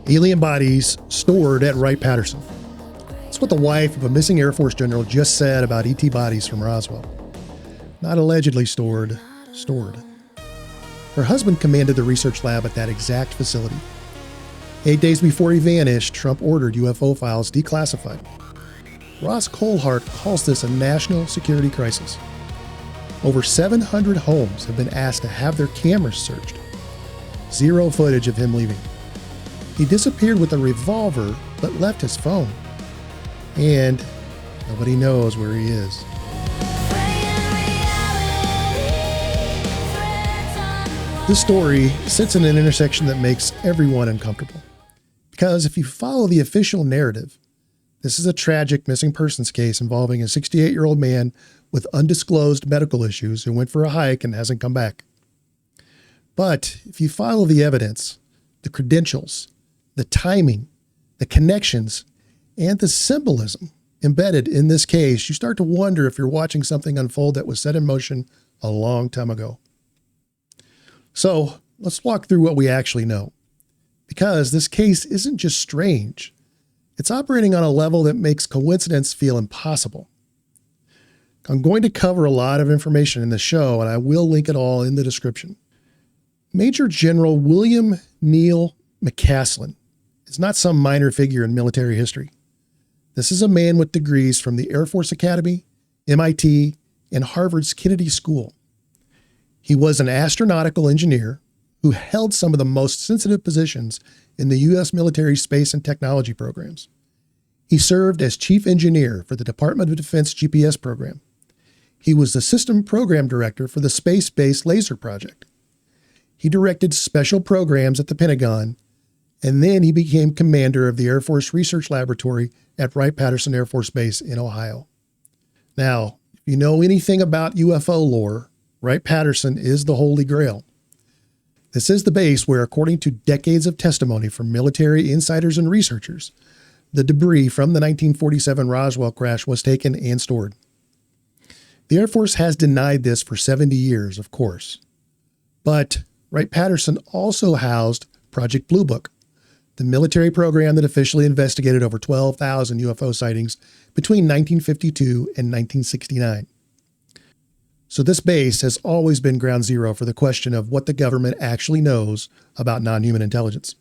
Alien bodies stored at Wright Patterson. That's what the wife of a missing Air Force general just said about ET bodies from Roswell. Not allegedly stored, stored. Her husband commanded the research lab at that exact facility. 8 days before he vanished, Trump ordered UFO files declassified. Ross Coulthart calls this a national security crisis. Over 700 homes have been asked to have their cameras searched. Zero footage of him leaving. He disappeared with a revolver, but left his phone. And nobody knows where he is. This story sits in an intersection that makes everyone uncomfortable. Because if you follow the official narrative, this is a tragic missing persons case involving a 68-year-old man with undisclosed medical issues who went for a hike and hasn't come back. But if you follow the evidence, the credentials, the timing, the connections, and the symbolism embedded in this case, you start to wonder if you're watching something unfold that was set in motion a long time ago. So let's walk through what we actually know. Because this case isn't just strange, it's operating on a level that makes coincidence feel impossible. I'm going to cover a lot of information in the show, and I will link it all in the description. Major General William Neil McCasland is not some minor figure in military history. This is a man with degrees from the Air Force Academy, MIT, and Harvard's Kennedy School. He was an astronautical engineer who held some of the most sensitive positions in the U.S. military space and technology programs. He served as chief engineer for the Department of Defense GPS program. He was the system program director for the Space-Based Laser Project. He directed special programs at the Pentagon, and then he became commander of the Air Force Research Laboratory at Wright Patterson Air Force Base in Ohio. Now, if you know anything about UFO lore, Wright Patterson is the Holy Grail. This is the base where, according to decades of testimony from military insiders and researchers, the debris from the 1947 Roswell crash was taken and stored. The Air Force has denied this for 70 years, of course. But Wright Patterson also housed Project Blue Book, the military program that officially investigated over 12,000 UFO sightings between 1952 and 1969. So this base has always been ground zero for the question of what the government actually knows about non-human intelligence.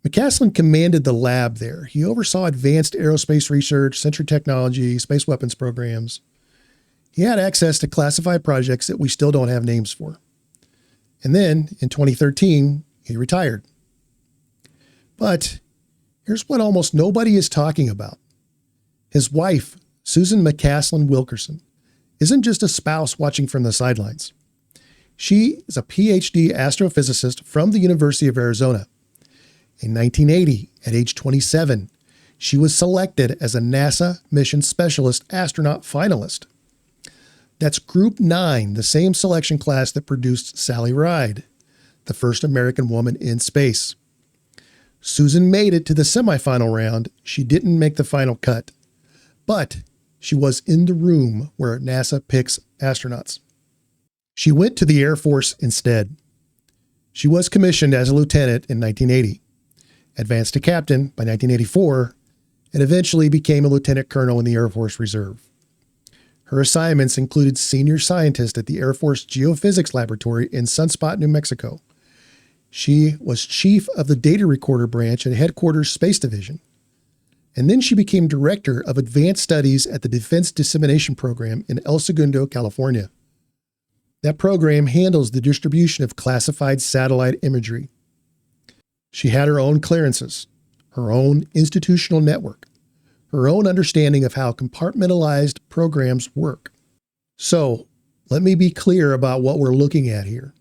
McCasslin commanded the lab there. He oversaw advanced aerospace research, sensor technology, space weapons programs. He had access to classified projects that we still don't have names for. And then, in 2013, he retired. But here's what almost nobody is talking about. His wife, Susan McCasslin Wilkerson, isn't just a spouse watching from the sidelines. She is a PhD astrophysicist from the University of Arizona. In 1980, at age 27, she was selected as a NASA Mission Specialist Astronaut Finalist. That's Group 9, the same selection class that produced Sally Ride, the first American woman in space. Susan made it to the semifinal round. She didn't make the final cut, but she was in the room where NASA picks astronauts. She went to the Air Force instead. She was commissioned as a lieutenant in 1980, advanced to captain by 1984, and eventually became a lieutenant colonel in the Air Force Reserve. Her assignments included senior scientist at the Air Force Geophysics Laboratory in Sunspot, New Mexico. She was chief of the data recorder branch at Headquarters Space Division. And then she became director of advanced studies at the Defense Dissemination Program in El Segundo, California. That program handles the distribution of classified satellite imagery. She had her own clearances, her own institutional network, her own understanding of how compartmentalized programs work. So, let me be clear about what we're looking at here.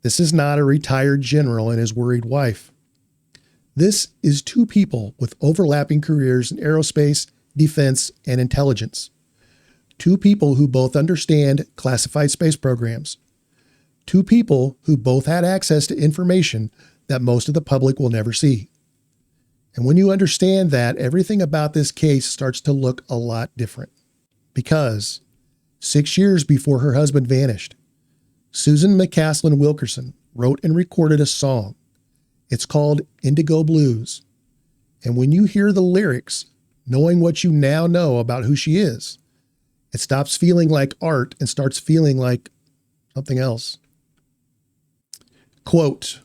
This is not a retired general and his worried wife. This is two people with overlapping careers in aerospace, defense, and intelligence. Two people who both understand classified space programs. Two people who both had access to information that most of the public will never see. And when you understand that, everything about this case starts to look a lot different. Because 6 years before her husband vanished, Susan McCasslin Wilkerson wrote and recorded a song, It's called Indigo Blues. And when you hear the lyrics, knowing what you now know about who she is, it stops feeling like art and starts feeling like something else. Quote,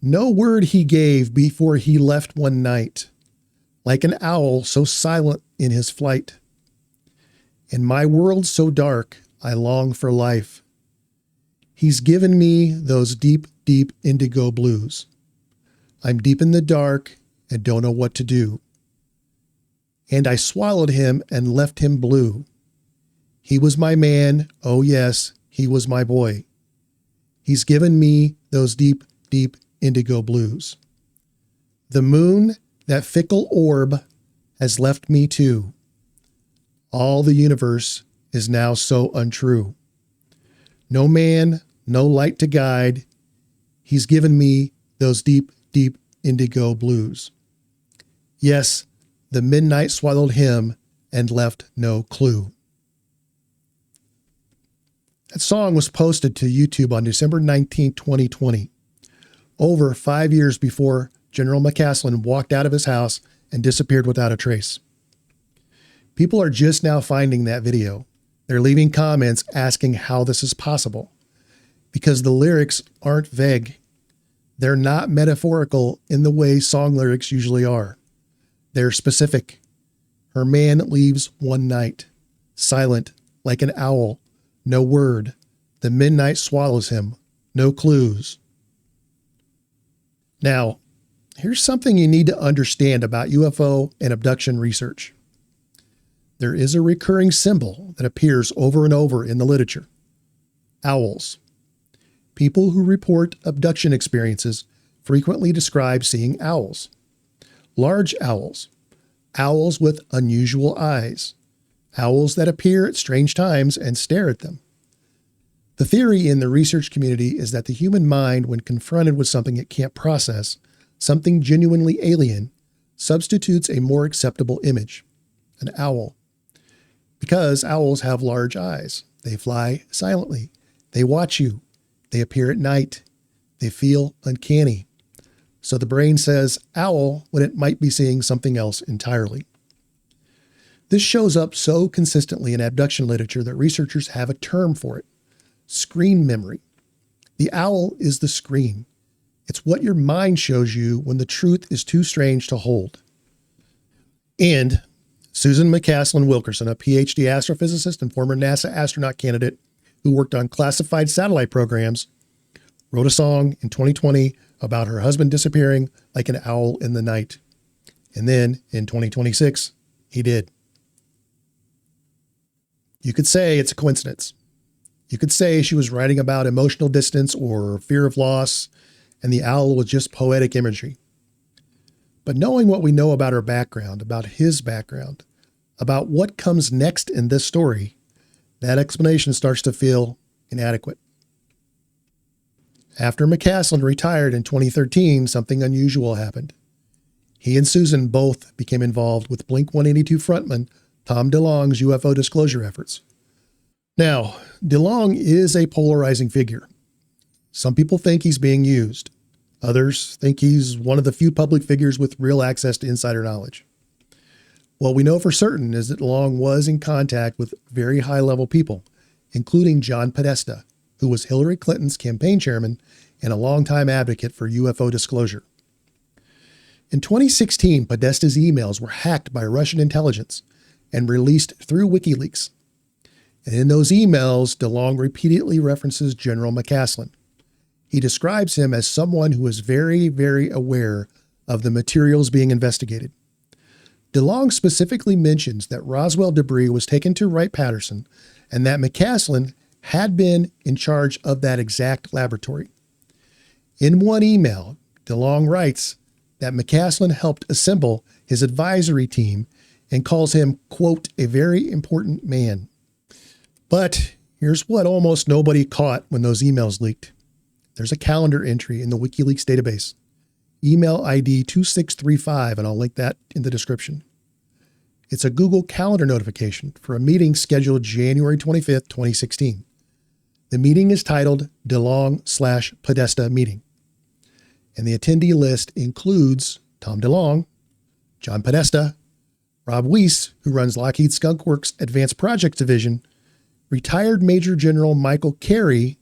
"No word he gave before he left one night, like an owl so silent in his flight. In my world so dark, I long for life. He's given me those deep, deep indigo blues. I'm deep in the dark and don't know what to do. And I swallowed him and left him blue. He was my man, oh yes, he was my boy. He's given me those deep, deep indigo blues. The moon, that fickle orb, has left me too. All the universe is now so untrue. No man, no light to guide. He's given me those deep, deep indigo blues. Yes, the midnight swallowed him and left no clue." That song was posted to YouTube on December 19, 2020, over 5 years before General McCasslin walked out of his house and disappeared without a trace. People are just now finding that video. They're leaving comments asking how this is possible, because the lyrics aren't vague. They're not metaphorical in the way song lyrics usually are. They're specific. Her man leaves one night, silent like an owl, no word. The midnight swallows him, no clues. Now, here's something you need to understand about UFO and abduction research. There is a recurring symbol that appears over and over in the literature. Owls. People who report abduction experiences frequently describe seeing owls. Large owls. Owls with unusual eyes. Owls that appear at strange times and stare at them. The theory in the research community is that the human mind, when confronted with something it can't process, something genuinely alien, substitutes a more acceptable image, an owl. Because owls have large eyes, they fly silently, they watch you, they appear at night, they feel uncanny. So the brain says owl when it might be seeing something else entirely. This shows up so consistently in abduction literature that researchers have a term for it: screen memory. The owl is the screen. It's what your mind shows you when the truth is too strange to hold. And Susan McCasslin Wilkerson, a PhD astrophysicist and former NASA astronaut candidate who worked on classified satellite programs, wrote a song in 2020 about her husband disappearing like an owl in the night. And then in 2026, he did. You could say it's a coincidence. You could say she was writing about emotional distance or fear of loss, and the owl was just poetic imagery. But knowing what we know about her background, about his background, about what comes next in this story, that explanation starts to feel inadequate. After McCasslin retired in 2013, something unusual happened. He and Susan both became involved with Blink-182 frontman Tom DeLonge's UFO disclosure efforts. Now, DeLonge is a polarizing figure. Some people think he's being used. Others think he's one of the few public figures with real access to insider knowledge. What we know for certain is that DeLonge was in contact with very high-level people, including John Podesta, who was Hillary Clinton's campaign chairman and a longtime advocate for UFO disclosure. In 2016, Podesta's emails were hacked by Russian intelligence and released through WikiLeaks. And in those emails, DeLonge repeatedly references General McCasslin. He describes him as someone who is very, very aware of the materials being investigated. DeLonge specifically mentions that Roswell debris was taken to Wright Patterson and that McCasslin had been in charge of that exact laboratory. In one email, DeLonge writes that McCasslin helped assemble his advisory team and calls him, quote, a very important man. But here's what almost nobody caught when those emails leaked. There's a calendar entry in the WikiLeaks database, email ID 2635, and I'll link that in the description. It's a Google Calendar notification for a meeting scheduled January 25th, 2016. The meeting is titled DeLonge/Podesta meeting. and the attendee list includes Tom DeLonge, John Podesta, Rob Weiss, who runs Lockheed Skunk Works Advanced Projects Division, retired Major General Michael Carey,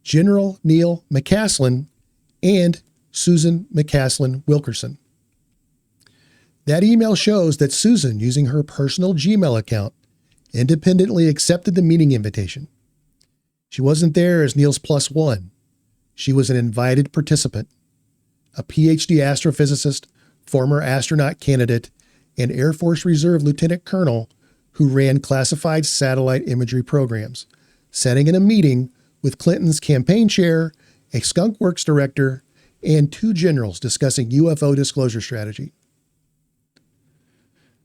General Neil McCasland, and Susan McCasslin Wilkerson. That email shows that Susan, using her personal Gmail account, independently accepted the meeting invitation. She wasn't there as Neil's plus one. She was an invited participant, a PhD astrophysicist, former astronaut candidate, and Air Force Reserve Lieutenant Colonel who ran classified satellite imagery programs, sitting in a meeting with Clinton's campaign chair, a Skunk Works director, and two generals discussing UFO disclosure strategy.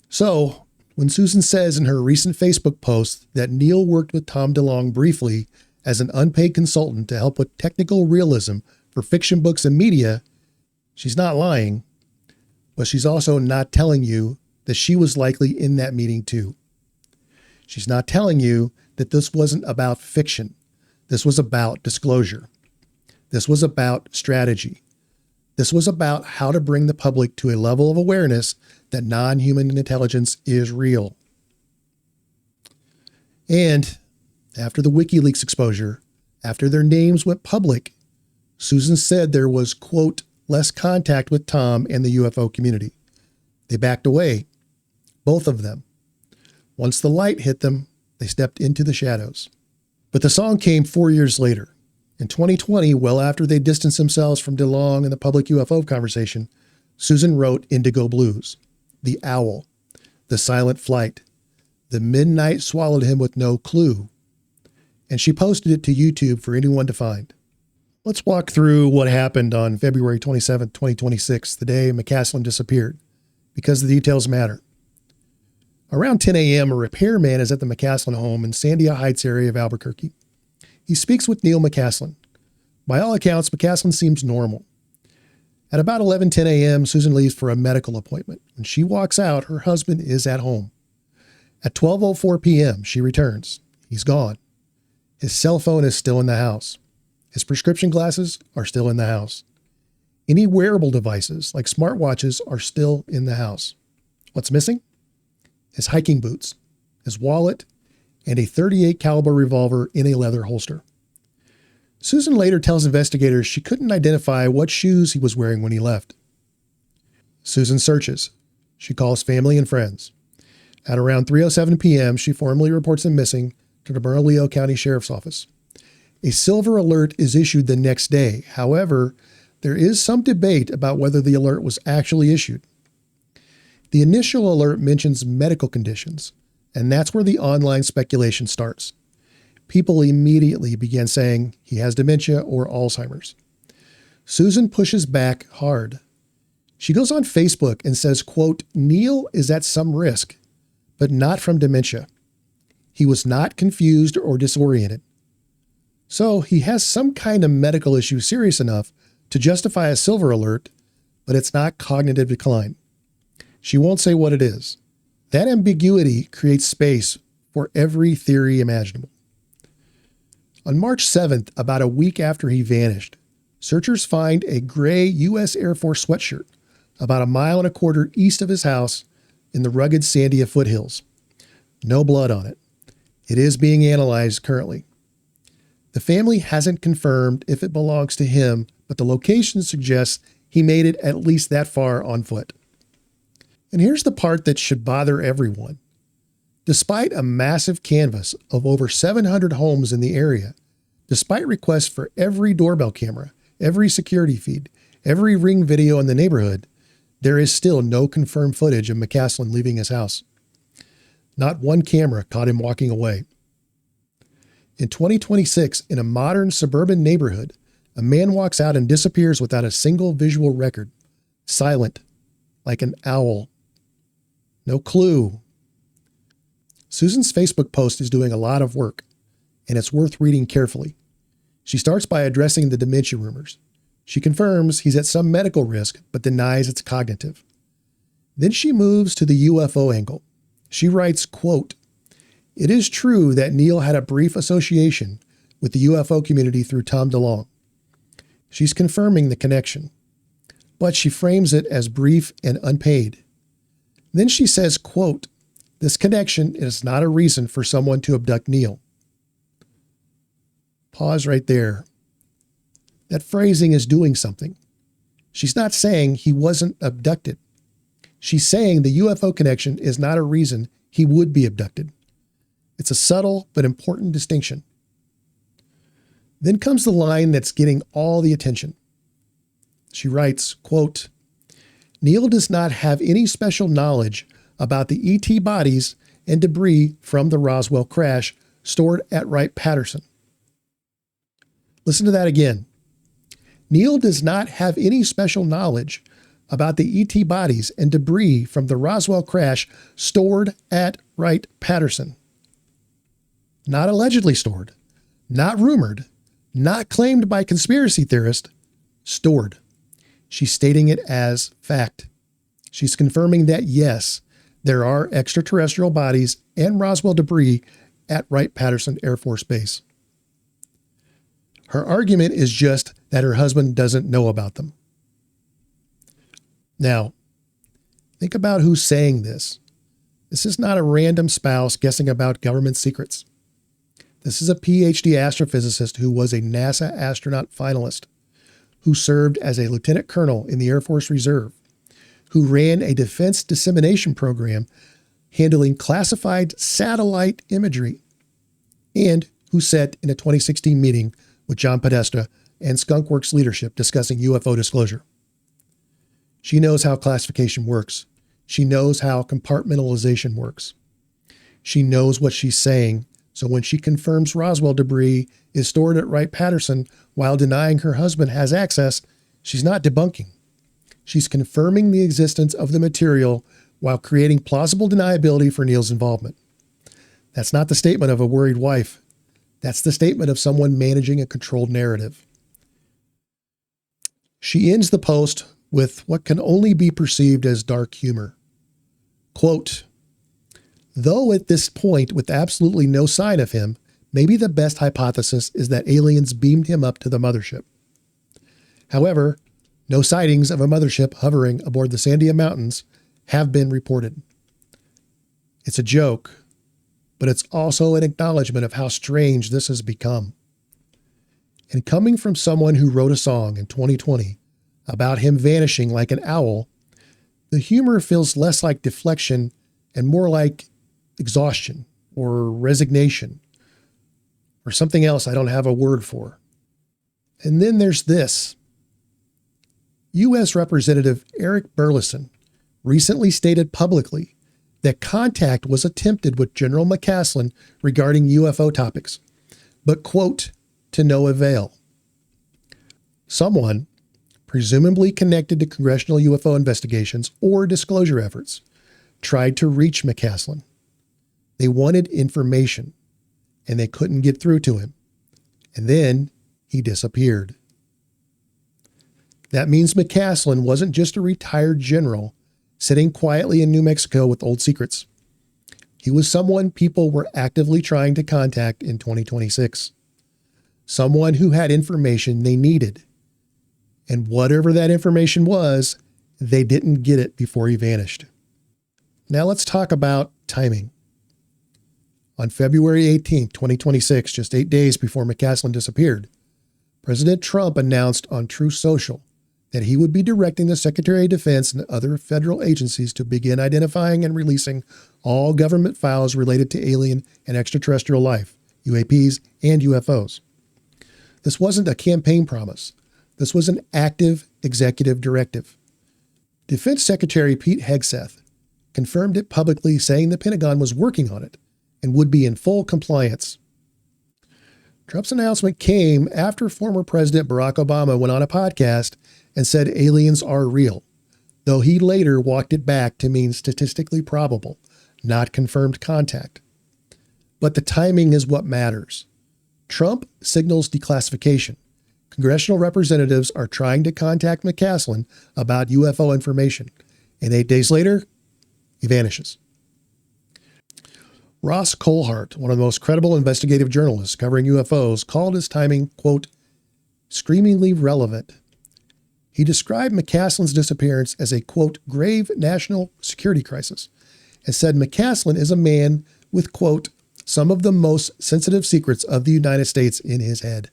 So, when Susan says in her recent Facebook post that Neil worked with Tom DeLonge briefly as an unpaid consultant to help with technical realism for fiction books and media, she's not lying, but she's also not telling you that she was likely in that meeting too. She's not telling you that this wasn't about fiction. This was about disclosure. This was about strategy. This was about how to bring the public to a level of awareness that non-human intelligence is real. And after the WikiLeaks exposure, after their names went public, Susan said there was, quote, less contact with Tom and the UFO community. They backed away, both of them. Once the light hit them, they stepped into the shadows. But the song came 4 years later. In 2020, well after they distanced themselves from DeLonge and the public UFO conversation, Susan wrote Indigo Blues, The Owl, The Silent Flight, The Midnight Swallowed Him with No Clue, and she posted it to YouTube for anyone to find. Let's walk through what happened on February 27, 2026, the day McCasslin disappeared, because the details matter. Around 10 a.m., a repairman is at the McCasslin home in Sandia Heights area of Albuquerque. He speaks with Neil McCasslin. By all accounts, McCasslin seems normal. At about 11:10 a.m., Susan leaves for a medical appointment. When she walks out, her husband is at home. At 12:04 p.m., she returns. He's gone. His cell phone is still in the house. His prescription glasses are still in the house. Any wearable devices, like smartwatches, are still in the house. What's missing? His hiking boots, his wallet, and a .38 caliber revolver in a leather holster. Susan later tells investigators she couldn't identify what shoes he was wearing when he left. Susan searches. She calls family and friends. At around 3:07 p.m., she formally reports him missing to the Bernalillo County Sheriff's Office. A silver alert is issued the next day. However, there is some debate about whether the alert was actually issued. The initial alert mentions medical conditions, and that's where the online speculation starts. People immediately began saying he has dementia or Alzheimer's. Susan pushes back hard. She goes on Facebook and says, quote, Neil is at some risk, but not from dementia. He was not confused or disoriented. So he has some kind of medical issue serious enough to justify a silver alert, but it's not cognitive decline. She won't say what it is. That ambiguity creates space for every theory imaginable. On March 7th, about a week after he vanished, searchers find a gray U.S. Air Force sweatshirt about 1.25 miles east of his house in the rugged Sandia foothills. No blood on it. It is being analyzed currently. The family hasn't confirmed if it belongs to him, but the location suggests he made it at least that far on foot. And here's the part that should bother everyone. Despite a massive canvass of over 700 homes in the area, despite requests for every doorbell camera, every security feed, every Ring video in the neighborhood, there is still no confirmed footage of McCasslin leaving his house. Not one camera caught him walking away. In 2026, in a modern suburban neighborhood, a man walks out and disappears without a single visual record, silent, like an owl. No clue. Susan's Facebook post is doing a lot of work, and it's worth reading carefully. She starts by addressing the dementia rumors. She confirms he's at some medical risk, but denies it's cognitive. Then she moves to the UFO angle. She writes, quote, It is true that Neil had a brief association with the UFO community through Tom DeLonge. She's confirming the connection. but she frames it as brief and unpaid. Then she says, quote, "This connection is not a reason for someone to abduct Neil." Pause right there. That phrasing is doing something. She's not saying he wasn't abducted. She's saying the UFO connection is not a reason he would be abducted. It's a subtle but important distinction. Then comes the line that's getting all the attention. She writes, quote, "Neil does not have any special knowledge about the ET bodies and debris from the Roswell crash stored at Wright Patterson." Listen to that again. Neil does not have any special knowledge about the ET bodies and debris from the Roswell crash stored at Wright Patterson. Not allegedly stored, not rumored, not claimed by conspiracy theorists, stored. She's stating it as fact. She's confirming that, yes, there are extraterrestrial bodies and Roswell debris at Wright Patterson Air Force Base. Her argument is just that her husband doesn't know about them. Now, think about who's saying this. This is not a random spouse guessing about government secrets. This is a PhD astrophysicist who was a NASA astronaut finalist, who served as a lieutenant colonel in the Air Force Reserve, who ran a defense dissemination program handling classified satellite imagery, and who sat in a 2016 meeting with John Podesta and Skunk Works leadership discussing UFO disclosure. She knows how classification works. She knows how compartmentalization works. She knows what she's saying, so when she confirms Roswell debris is stored at Wright Patterson while denying her husband has access, she's not debunking. She's confirming the existence of the material while creating plausible deniability for Neil's involvement. That's not the statement of a worried wife. That's the statement of someone managing a controlled narrative. She ends the post with what can only be perceived as dark humor. Quote, "Though at this point, with absolutely no sign of him, maybe the best hypothesis is that aliens beamed him up to the mothership. However, no sightings of a mothership hovering aboard the Sandia Mountains have been reported. It's a joke, but it's also an acknowledgement of how strange this has become. And coming from someone who wrote a song in 2020 about him vanishing like an owl, the humor feels less like deflection and more like exhaustion or resignation or something else I don't have a word for. And then there's this. U.S. Representative Eric Burleson recently stated publicly that contact was attempted with General McCasslin regarding UFO topics, but, quote, to no avail. Someone, presumably connected to congressional UFO investigations or disclosure efforts, tried to reach McCasslin. They wanted information, and they couldn't get through to him. And then he disappeared. That means McCasslin wasn't just a retired general sitting quietly in New Mexico with old secrets. He was someone people were actively trying to contact in 2026. Someone who had information they needed. And whatever that information was, they didn't get it before he vanished. Now let's talk about timing. On February 18, 2026, just 8 days before McCasslin disappeared, President Trump announced on Truth Social that he would be directing the Secretary of Defense and other federal agencies to begin identifying and releasing all government files related to alien and extraterrestrial life, UAPs and UFOs. This wasn't a campaign promise. This was an active executive directive. Defense Secretary Pete Hegseth confirmed it publicly, saying the Pentagon was working on it and would be in full compliance. Trump's announcement came after former President Barack Obama went on a podcast and said aliens are real, though he later walked it back to mean statistically probable, not confirmed contact. But the timing is what matters. Trump signals declassification. Congressional representatives are trying to contact McCasslin about UFO information, and 8 days later, he vanishes. Ross Coulthart, one of the most credible investigative journalists covering UFOs, called his timing, quote, screamingly relevant. He described McCasslin's disappearance as a, quote, grave national security crisis, and said McCasslin is a man with, quote, some of the most sensitive secrets of the United States in his head.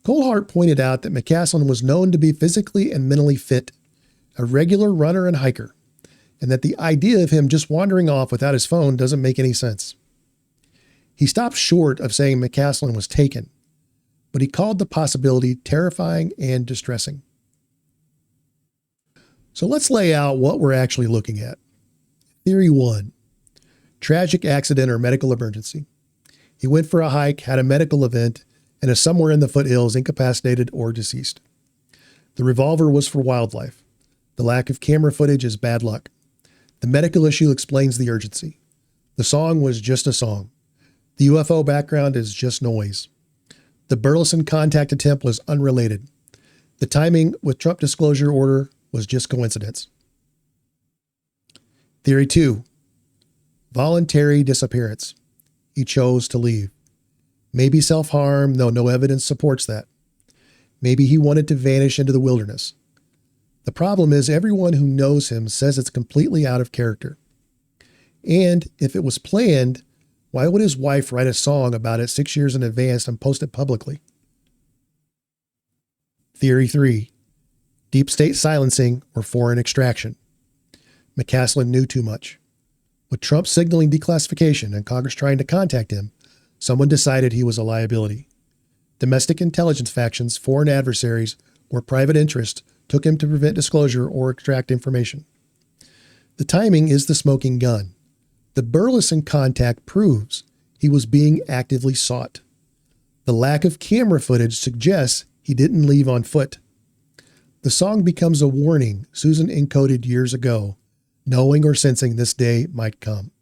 Coulthart pointed out that McCasslin was known to be physically and mentally fit, a regular runner and hiker, and that the idea of him just wandering off without his phone doesn't make any sense. He stopped short of saying McCasslin was taken, but he called the possibility terrifying and distressing. So let's lay out what we're actually looking at. Theory 1, tragic accident or medical emergency. He went for a hike, had a medical event, and is somewhere in the foothills incapacitated or deceased. The revolver was for wildlife. The lack of camera footage is bad luck. The medical issue explains the urgency. The song was just a song. The UFO background is just noise. The Burleson contact attempt was unrelated. The timing with Trump disclosure order was just coincidence. Theory 2, voluntary disappearance. He chose to leave. Maybe self-harm, though no evidence supports that. Maybe he wanted to vanish into the wilderness. The problem is everyone who knows him says it's completely out of character. And if it was planned, why would his wife write a song about it 6 years in advance and post it publicly? Theory 3, deep state silencing or foreign extraction. McCasslin knew too much. With Trump signaling declassification and Congress trying to contact him, someone decided he was a liability. Domestic intelligence factions, foreign adversaries, or private interests took him to prevent disclosure or extract information. The timing is the smoking gun. The Burleson contact proves he was being actively sought. The lack of camera footage suggests he didn't leave on foot. The song becomes a warning Susan encoded years ago, knowing or sensing this day might come.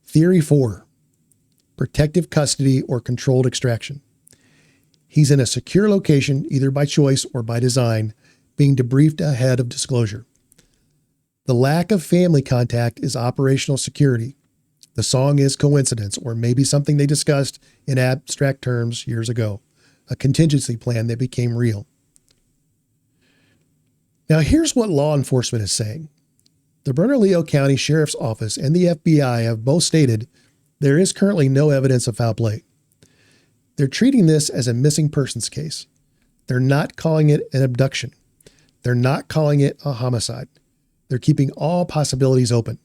Theory 4, protective custody or controlled extraction. He's in a secure location, either by choice or by design, being debriefed ahead of disclosure. The lack of family contact is operational security. The song is coincidence, or maybe something they discussed in abstract terms years ago, a contingency plan that became real. Now here's what law enforcement is saying. The Bernalillo County Sheriff's Office and the FBI have both stated there is currently no evidence of foul play. They're treating this as a missing persons case. They're not calling it an abduction. They're not calling it a homicide. They're keeping all possibilities open.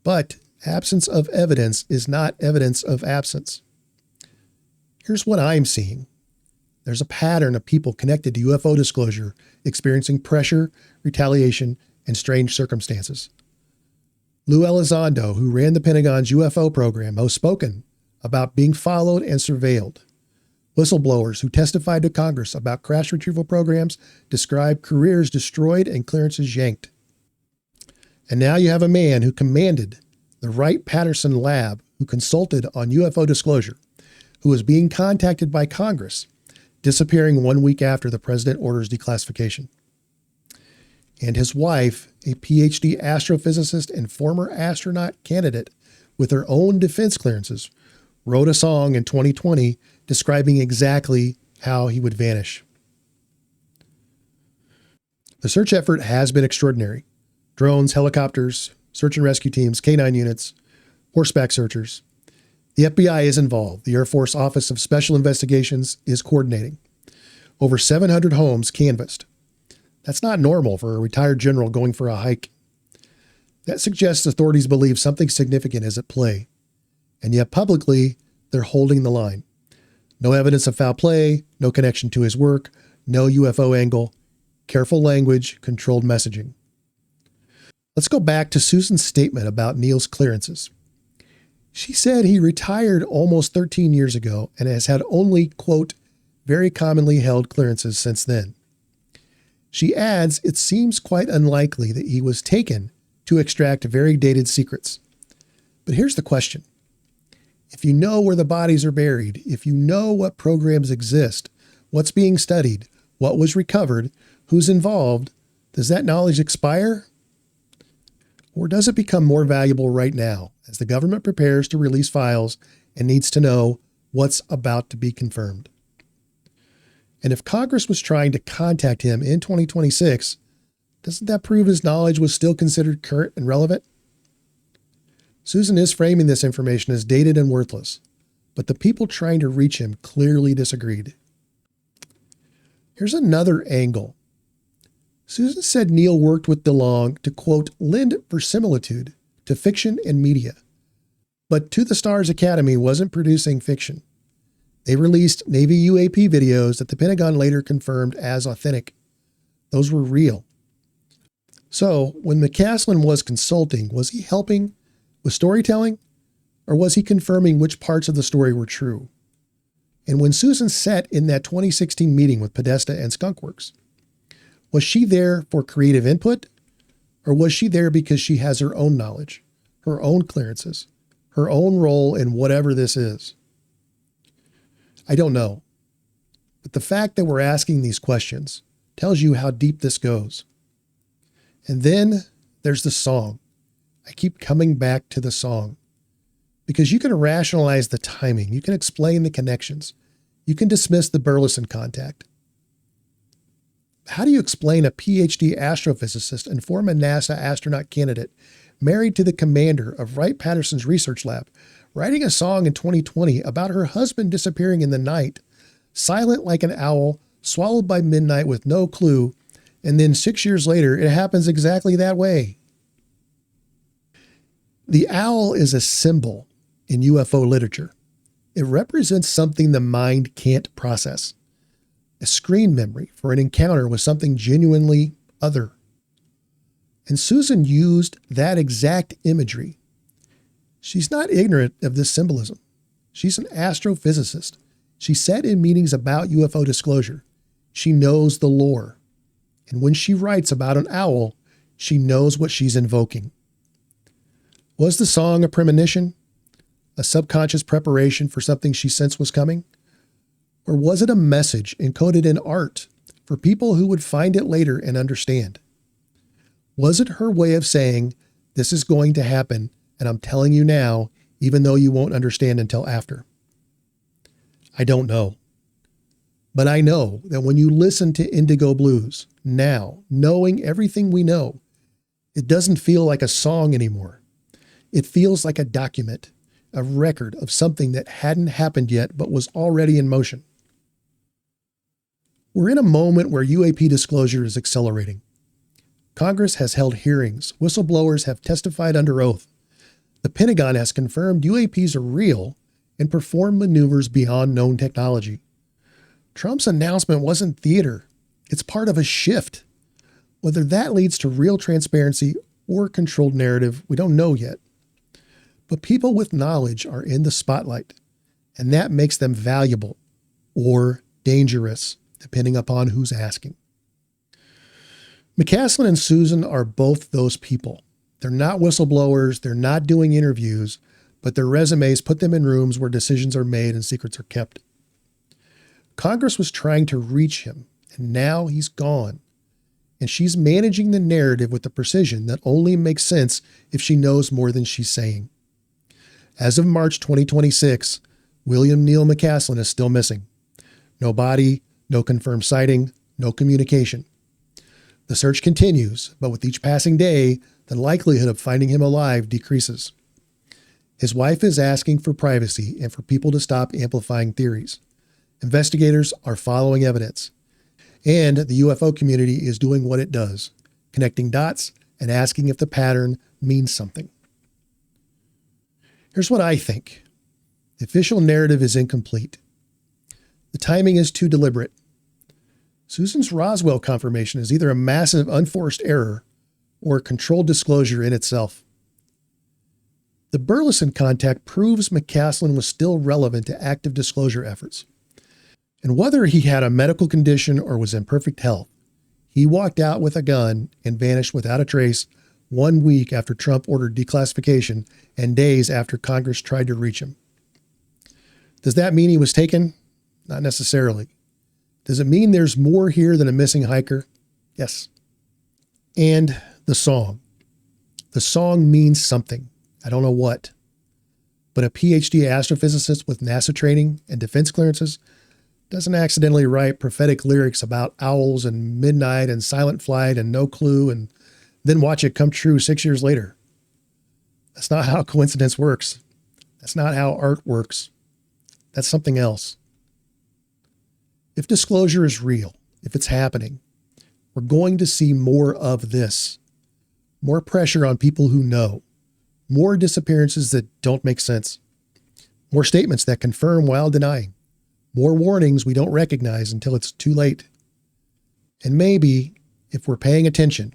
But absence of evidence is not evidence of absence. Here's what I'm seeing. There's a pattern of people connected to UFO disclosure experiencing pressure, retaliation, and strange circumstances. Lou Elizondo, who ran the Pentagon's UFO program, has spoken about being followed and surveilled. Whistleblowers who testified to Congress about crash retrieval programs describe careers destroyed and clearances yanked. And now you have a man who commanded the Wright Patterson lab, who consulted on UFO disclosure, who is being contacted by Congress, disappearing 1 week after the president orders declassification. And his wife, a PhD astrophysicist and former astronaut candidate with her own defense clearances, wrote a song in 2020 describing exactly how he would vanish. The search effort has been extraordinary. Drones, helicopters, search and rescue teams, K-9 units, horseback searchers. The FBI is involved. The Air Force Office of Special Investigations is coordinating. Over 700 homes canvassed. That's not normal for a retired general going for a hike. That suggests authorities believe something significant is at play. And yet publicly, they're holding the line. No evidence of foul play, no connection to his work, no UFO angle, careful language, controlled messaging. Let's go back to Susan's statement about Neil's clearances. She said he retired almost 13 years ago and has had only, quote, very commonly held clearances since then. She adds it seems quite unlikely that he was taken to extract very dated secrets. But here's the question. If you know where the bodies are buried, if you know what programs exist, what's being studied, what was recovered, who's involved, does that knowledge expire? Or does it become more valuable right now as the government prepares to release files and needs to know what's about to be confirmed? And if Congress was trying to contact him in 2026, doesn't that prove his knowledge was still considered current and relevant? Susan is framing this information as dated and worthless, but the people trying to reach him clearly disagreed. Here's another angle. Susan said Neil worked with DeLong to, quote, lend verisimilitude to fiction and media. But To the Stars Academy wasn't producing fiction. They released Navy UAP videos that the Pentagon later confirmed as authentic. Those were real. So when McCasslin was consulting, was he helping with storytelling, or was he confirming which parts of the story were true? And when Susan sat in that 2016 meeting with Podesta and Skunk, was she there for creative input, or was she there because she has her own knowledge, her own clearances, her own role in whatever this is? I don't know. But the fact that we're asking these questions tells you how deep this goes. And then there's the song. I keep coming back to the song because you can rationalize the timing. You can explain the connections. You can dismiss the Burleson contact. How do you explain a PhD astrophysicist and former NASA astronaut candidate married to the commander of Wright Patterson's research lab, writing a song in 2020 about her husband disappearing in the night, silent like an owl, swallowed by midnight with no clue, and then 6 years later, it happens exactly that way? The owl is a symbol in UFO literature. It represents something the mind can't process. A screen memory for an encounter with something genuinely other. And Susan used that exact imagery. She's not ignorant of this symbolism. She's an astrophysicist. She sat in meetings about UFO disclosure. She knows the lore. And when she writes about an owl, she knows what she's invoking. Was the song a premonition? A subconscious preparation for something she sensed was coming? Or was it a message encoded in art for people who would find it later and understand? Was it her way of saying, this is going to happen, and I'm telling you now, even though you won't understand until after? I don't know. But I know that when you listen to Indigo Blues now, knowing everything we know, it doesn't feel like a song anymore. It feels like a document, a record of something that hadn't happened yet but was already in motion. We're in a moment where UAP disclosure is accelerating. Congress has held hearings. Whistleblowers have testified under oath. The Pentagon has confirmed UAPs are real and perform maneuvers beyond known technology. Trump's announcement wasn't theater. It's part of a shift. Whether that leads to real transparency or controlled narrative, we don't know yet. But people with knowledge are in the spotlight, and that makes them valuable or dangerous, depending upon who's asking. McCasslin and Susan are both those people. They're not whistleblowers, they're not doing interviews, but their resumes put them in rooms where decisions are made and secrets are kept. Congress was trying to reach him, and now he's gone. And she's managing the narrative with a precision that only makes sense if she knows more than she's saying. As of March 2026, William Neil McCasland is still missing. No body, no confirmed sighting, no communication. The search continues, but with each passing day, the likelihood of finding him alive decreases. His wife is asking for privacy and for people to stop amplifying theories. Investigators are following evidence. And the UFO community is doing what it does, connecting dots and asking if the pattern means something. Here's what I think. The official narrative is incomplete. The timing is too deliberate. Susan's Roswell confirmation is either a massive unforced error or a controlled disclosure in itself. The Burleson contact proves McCasslin was still relevant to active disclosure efforts. And whether he had a medical condition or was in perfect health, he walked out with a gun and vanished without a trace 1 week after Trump ordered declassification and days after Congress tried to reach him. Does that mean he was taken? Not necessarily. Does it mean there's more here than a missing hiker? Yes. And the song. The song means something. I don't know what. But a PhD astrophysicist with NASA training and defense clearances doesn't accidentally write prophetic lyrics about owls and midnight and silent flight and no clue and then watch it come true 6 years later. That's not how coincidence works. That's not how art works. That's something else. If disclosure is real, if it's happening, we're going to see more of this. More pressure on people who know. More disappearances that don't make sense. More statements that confirm while denying. More warnings we don't recognize until it's too late. And maybe, if we're paying attention,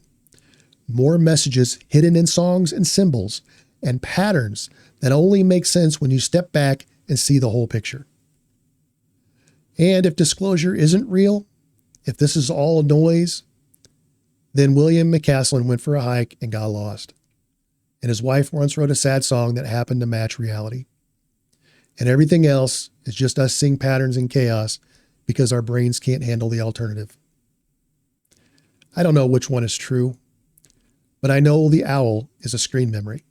more messages hidden in songs and symbols and patterns that only make sense when you step back and see the whole picture. And if disclosure isn't real, if this is all noise, then William McCasslin went for a hike and got lost. And his wife once wrote a sad song that happened to match reality. And everything else is just us seeing patterns in chaos because our brains can't handle the alternative. I don't know which one is true, but I know the owl is a screen memory.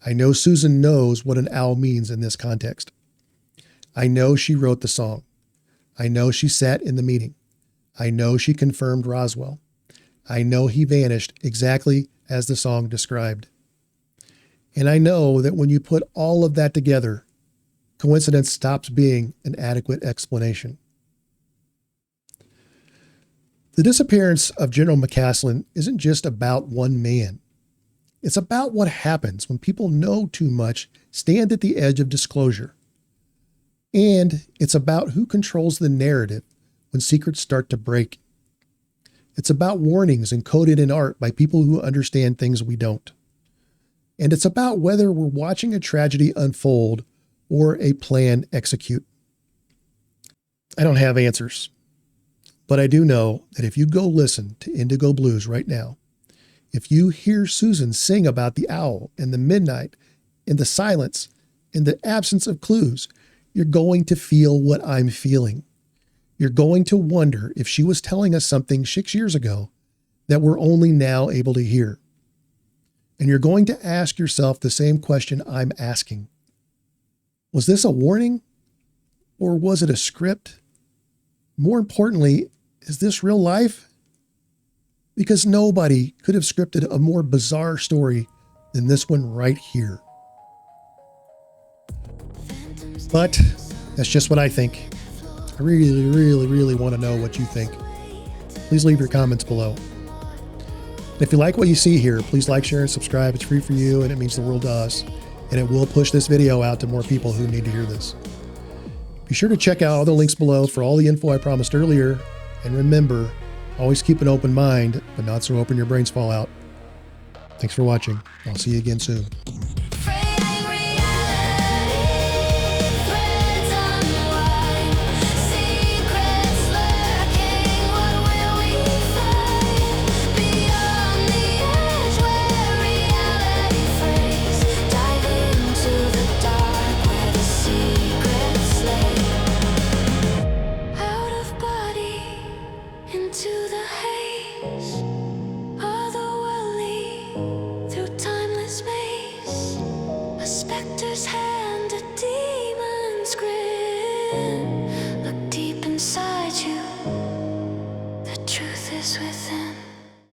I know Susan knows what an owl means in this context. I know she wrote the song. I know she sat in the meeting. I know she confirmed Roswell. I know he vanished exactly as the song described. And I know that when you put all of that together, coincidence stops being an adequate explanation. The disappearance of General McCasslin isn't just about one man. It's about what happens when people know too much, stand at the edge of disclosure. And it's about who controls the narrative when secrets start to break. It's about warnings encoded in art by people who understand things we don't. And it's about whether we're watching a tragedy unfold or a plan execute. I don't have answers, but I do know that if you go listen to Indigo Blues right now, if you hear Susan sing about the owl and the midnight and the silence and the absence of clues, you're going to feel what I'm feeling. You're going to wonder if she was telling us something 6 years ago that we're only now able to hear. And you're going to ask yourself the same question I'm asking. Was this a warning? Or was it a script? More importantly, is this real life? Because nobody could have scripted a more bizarre story than this one right here. But that's just what I think. I really want to know what you think. Please leave your comments below. And if you like what you see here, please like, share, and subscribe. It's free for you and it means the world to us. And it will push this video out to more people who need to hear this. Be sure to check out all the links below for all the info I promised earlier. And remember, always keep an open mind, but not so open your brains fall out. Thanks for watching. I'll see you again soon.